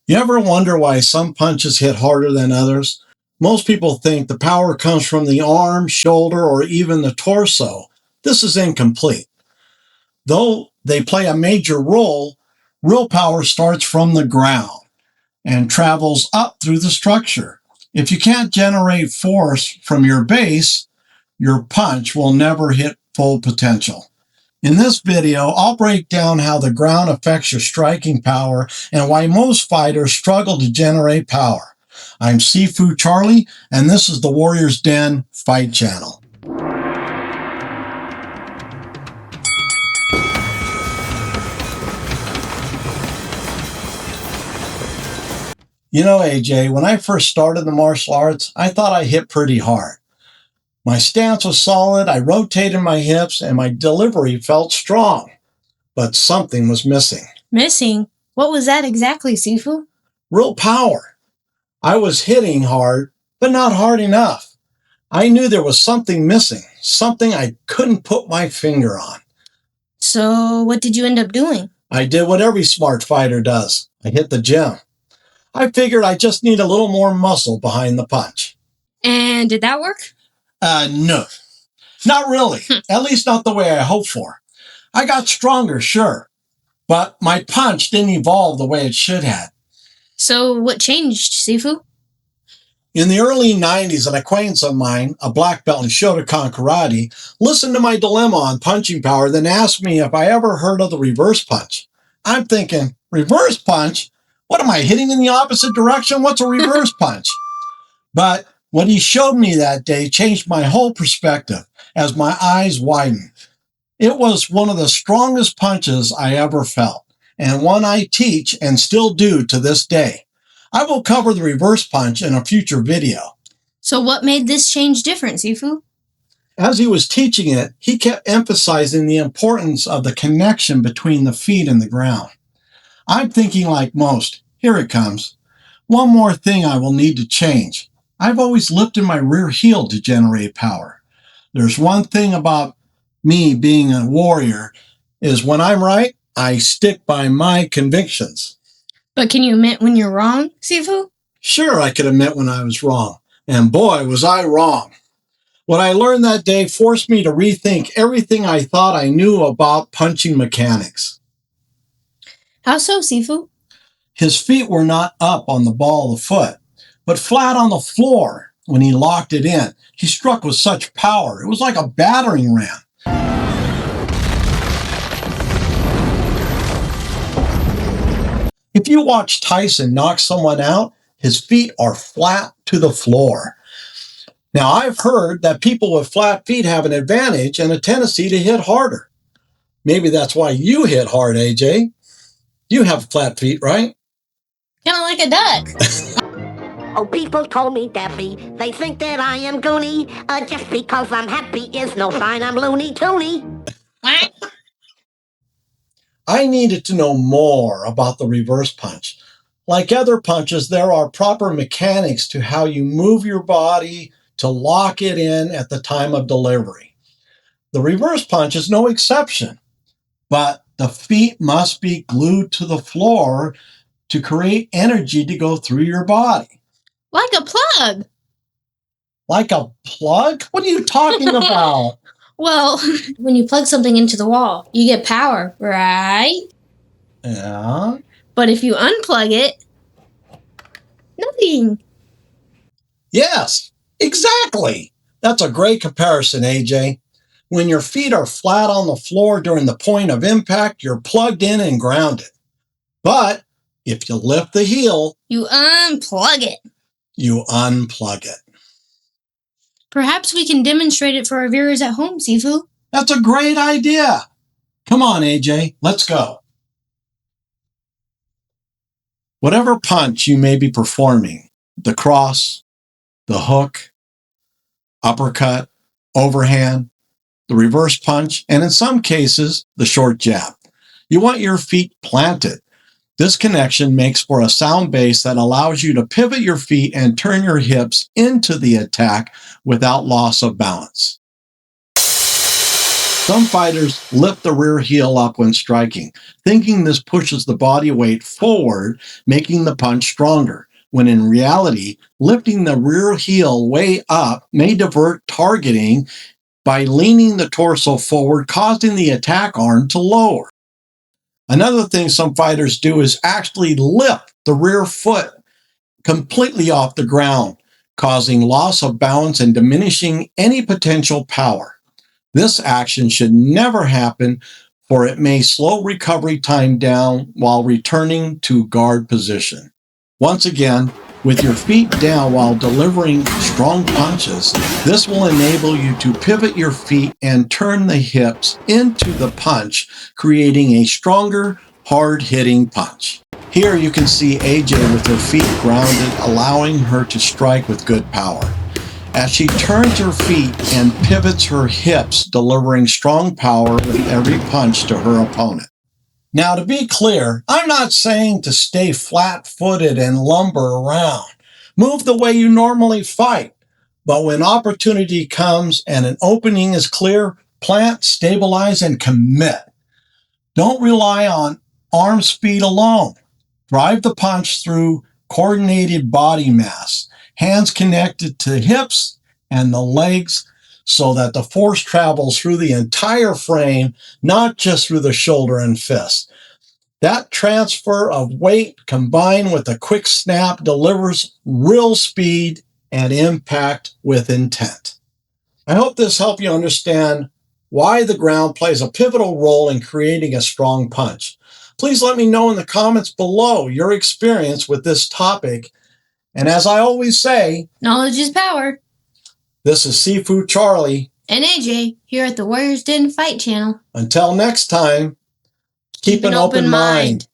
You ever wonder why some punches hit harder than others? Most people think the power comes from the arm, shoulder, or even the torso. This is incomplete. Though they play a major role, real power starts from the ground and travels up through the structure. If you can't generate force from your base, your punch will never hit full potential. In this video, I'll break down how the ground affects your striking power and why most fighters struggle to generate power. I'm Sifu Charlie, and this is the Warrior's Den Fight Channel. You know, AJ, when I first started the martial arts, I thought I hit pretty hard. My stance was solid, I rotated my hips, and my delivery felt strong. But something was missing. Missing? What was that exactly, Sifu? Real power. I was hitting hard, but not hard enough. I knew there was something missing, something I couldn't put my finger on. So what did you end up doing? I did what every smart fighter does. I hit the gym. I figured I just need a little more muscle behind the punch. And did that work? No. Not really. At least not the way I hoped for. I got stronger, sure. But my punch didn't evolve the way it should have. So what changed, Sifu? In the early 90s, an acquaintance of mine, a black belt in Shotokan Karate, listened to my dilemma on punching power, then asked me if I ever heard of the reverse punch. I'm thinking, reverse punch? What am I, hitting in the opposite direction? What's a reverse punch? But what he showed me that day changed my whole perspective as my eyes widened. It was one of the strongest punches I ever felt, and one I teach and still do to this day. I will cover the reverse punch in a future video. So what made this change different, Sifu? As he was teaching it, he kept emphasizing the importance of the connection between the feet and the ground. I'm thinking like most, here it comes. One more thing I will need to change. I've always lifted my rear heel to generate power. There's one thing about me being a warrior is when I'm right, I stick by my convictions. But can you admit when you're wrong, Sifu? Sure, I could admit when I was wrong. And boy, was I wrong. What I learned that day forced me to rethink everything I thought I knew about punching mechanics. How so, Sifu? His feet were not up on the ball of the foot, but flat on the floor when he locked it in. He struck with such power. It was like a battering ram. If you watch Tyson knock someone out, his feet are flat to the floor. Now, I've heard that people with flat feet have an advantage and a tendency to hit harder. Maybe that's why you hit hard, AJ. You have flat feet, right? Kind of like a duck. Oh, people told me, Daffy, they think that I am goony. Just because I'm happy is no sign I'm loony-toony. I needed to know more about the reverse punch. Like other punches, there are proper mechanics to how you move your body to lock it in at the time of delivery. The reverse punch is no exception, but the feet must be glued to the floor to create energy to go through your body. Like a plug. Like a plug? What are you talking about? Well, when you plug something into the wall, you get power, right? Yeah. But if you unplug it, nothing. Yes, exactly. That's a great comparison, AJ. When your feet are flat on the floor during the point of impact, you're plugged in and grounded. But if you lift the heel, You unplug it. you unplug it. Perhaps we can demonstrate it for our viewers at home, Sifu. That's a great idea. Come on, AJ, let's go. Whatever punch you may be performing, the cross, the hook, uppercut, overhand, the reverse punch, and in some cases, the short jab. You want your feet planted. This connection makes for a sound base that allows you to pivot your feet and turn your hips into the attack without loss of balance. Some fighters lift the rear heel up when striking, thinking this pushes the body weight forward, making the punch stronger, when in reality, lifting the rear heel way up may divert targeting by leaning the torso forward, causing the attack arm to lower. Another thing some fighters do is actually lift the rear foot completely off the ground, causing loss of balance and diminishing any potential power. This action should never happen, for it may slow recovery time down while returning to guard position. Once again, with your feet down while delivering strong punches, this will enable you to pivot your feet and turn the hips into the punch, creating a stronger, hard-hitting punch. Here you can see AJ with her feet grounded, allowing her to strike with good power. As she turns her feet and pivots her hips, delivering strong power with every punch to her opponent. Now, to be clear, I'm not saying to stay flat-footed and lumber around. Move the way you normally fight. But when opportunity comes and an opening is clear, plant, stabilize, and commit. Don't rely on arm speed alone. Drive the punch through coordinated body mass, hands connected to hips and the legs so that the force travels through the entire frame, not just through the shoulder and fist. That transfer of weight combined with a quick snap delivers real speed and impact with intent. I hope this helped you understand why the ground plays a pivotal role in creating a strong punch. Please let me know in the comments below your experience with this topic. And as I always say, knowledge is power. This is Seafood Charlie and AJ here at the Warriors Didn't Fight channel. Until next time, keep an open mind.